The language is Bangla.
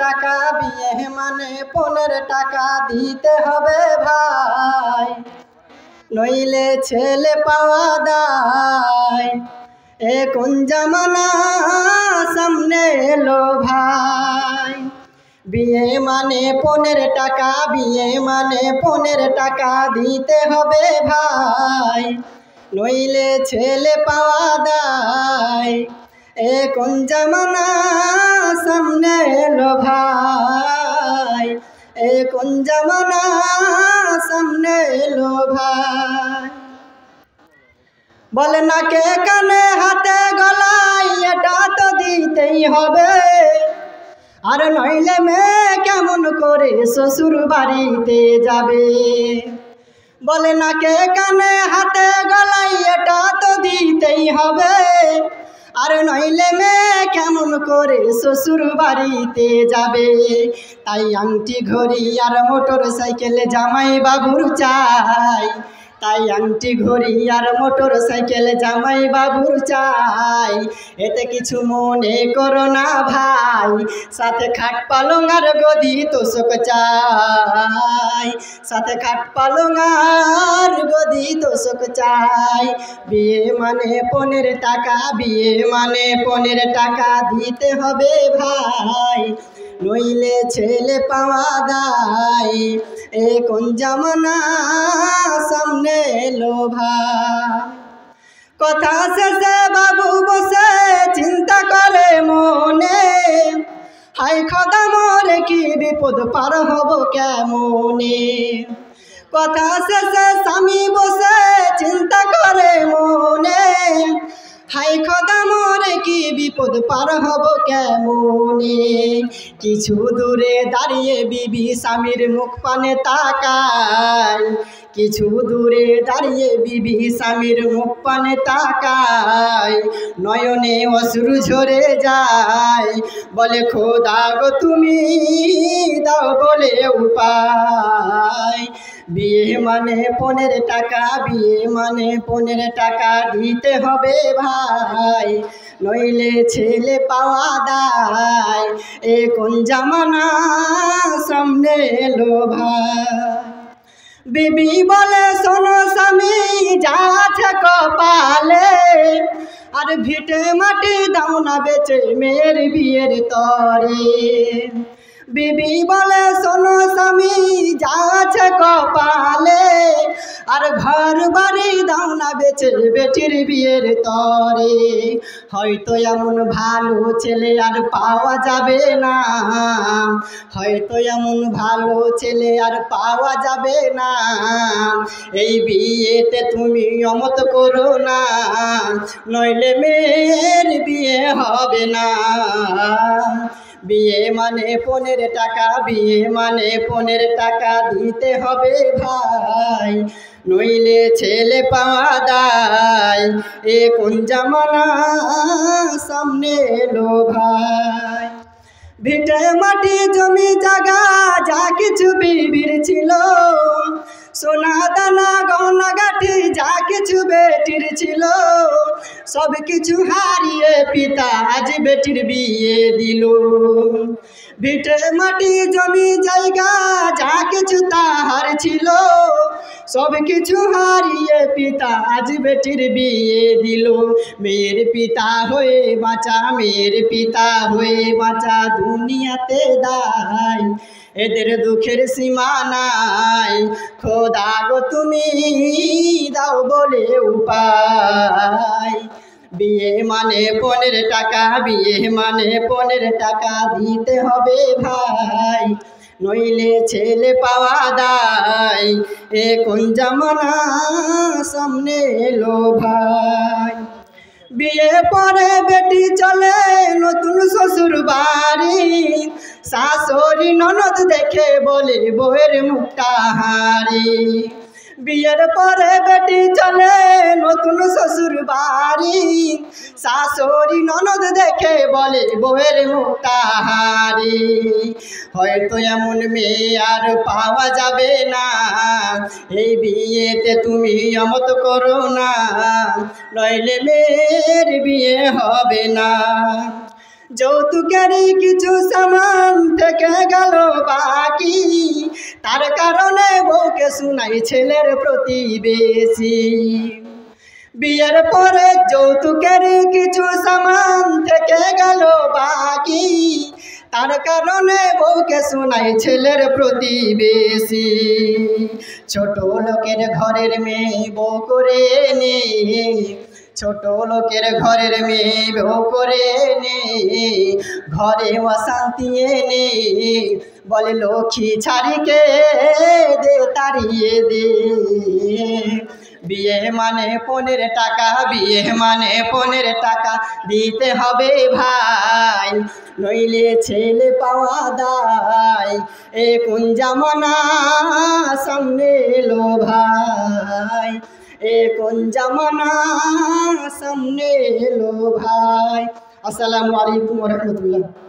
টাকা, বিয়ে মানে পনের টাকা দিতে হবে ভাই, নইলে ছেলে পাওয়া দায়। এ কোন জামানা সামনে এলো ভাই, বিয়ে মানে পনের টাকা, বিয়ে মানে পনের টাকা দিতে হবে ভাই, নইলে ছেলে পাওয়া দায়। এ কোন জামানা সামনে এলো ভাই, এ কোন জামানা সামনে এলো ভাই। বলে না কে কানে হাতে গলায় এটা তো দিতেই হবে, আর নইলে মেয়ে কেমন করে শ্বশুর বাড়িতে যাবে। বলে না কে কানে হাতে গলায় এটা তো দিতেই হবে, আর নইলে মেয়ে কেমন করে শ্বশুর বাড়িতে যাবে। তাই আংটি ঘড়ি আর মোটর সাইকেলে জামাই বাবুর চাই, তাই আংটি ঘড়ি আর মোটর সাইকেল জামাই বাবুর চাই। এতে কিছু মনে করো না ভাই, সাথে খাট পালং আর গদি তোষক চাই, সাথে খাট পালং আর গদি তোষক চাই। বিয়ে মানে পনের টাকা, বিয়ে মানে পনের টাকা দিতে হবে ভাই, নইলে ছেলে পাওয়া দায়। এ কোন জামানা সামনে এলো ভাই। কথা শেষে বাবু বসে চিন্তা করে মনে, হাই খোদা মোরে কি বিপদ পার হব কেমনে। কথা শেষে স্বামী বসে চিন্তা করে মনে, হাই খোদা মোরে কি বিপদ পার হব কেমনে। কিছু দূরে দাঁড়িয়ে বিবি স্বামীর মুখ পানে তাকায়, কিছু দূরে দাঁড়িয়ে বিবি স্বামীর মুখ পানে তাকায়, নয়নে অশ্রু ঝরে যায়। বলে খোদা গো তুমি দাও বলে উপায়। বিয়ে মানে পনের টাকা, বিয়ে মানে পনের টাকা দিতে হবে ভাই, নইলে ছেলে পাওয়া দায়। এ কোন জামানা সামনে এলো ভাই। বিবি বলে শোনো স্বামী যা আছে কপালে, আর ভিটে মাটি দাও না বেচে মেয়ের বিয়ের তরে। বিবি বলে শোনো স্বামী যা আছে কপালে, আর ঘর বাড়ি দাও না বেচে বেটির বিয়ের তরে। হয়তো এমন ভালো ছেলে আর পাওয়া যাবে না, হয়তো এমন ভালো ছেলে আর পাওয়া যাবে না। এই বিয়েতে তুমি অমত করো না, নইলে মেয়ের বিয়ে হবে না। বিয়ে মানে পনের টাকা, বিয়ে মানে পনের টাকা দিতে হবে ভাই, নইলে ছেলে পাওয়া দায়। এ কোন জামানা সামনে এলো ভাই। ভিটে মাটি জমি জায়গা যা কিছু বিবির ছিল, সোনা দানা গহনা গাঠি যা কিছু বেটির ছিল, সব কিছু হারিয়ে পিতা আজ বেটির বিয়ে দিল। ভিটে মাটি জমি জায়গা যা কিছু তাহার ছিল, সব কিছু হারিয়ে পিতা আজ বেটির বিয়ে দিল। মেয়ের পিতা হয়ে বাঁচা, মেয়ের পিতা হয়ে বাঁচা দুনিয়াতে দায়, এদের দুঃখের সীমা নাই। খোদা গো তুমি দাও বলে উপায়। বিয়ে মানে পনের টাকা, বিয়ে মানে পনের টাকা দিতে হবে ভাই, নইলে ছেলে পাওয়া দায়। এ কোন জামানা সামনে এলো ভাই। বিয়ে পরে বেটি চলে নতুন শ্বশুর বাড়ি, শাশুড়ি ননদ দেখে বলে বউয়ের মুখটা হারি। বিয়ের পরে বেটি চলে নতুন শ্বশুর বাড়ি, শাশুড়ি ননদ দেখে বলে বউয়ের মুখটা হারি। হয়তো এমন মেয়ে আর পাওয়া যাবে না, এই বিয়েতে তুমি অমত করো না, নইলে মেয়ের বিয়ে হবে না। যৌতুকের কিছু সামান থেকে ছেলের প্রতি বেশি। বিয়ের পরে যৌতুকের কিছু সামান থেকে গেল বাকি, তার কারণে বউকে শোনায় ছেলের প্রতি বেশি। ছোট লোকের ঘরের মেয়ে বউ করে নে, ছোট লোকের ঘরের মেয়ে বউ করে নে, ঘরে অশান্তি এনে বলে লক্ষ্মী ছাড়িকে দে তাড়িয়ে দে। বিয়ে মানে 15 টাকা, বিয়ে মানে 15 টাকা দিতে হবে ভাই, নইলে ছেলে পাওয়া দায়। এ কোন জামানা সামনে এলো ভাই, এ কোন জামানা সামনে এলো ভাই। আসসালামু আলাইকুম ওয়া রাহমাতুল্লাহ।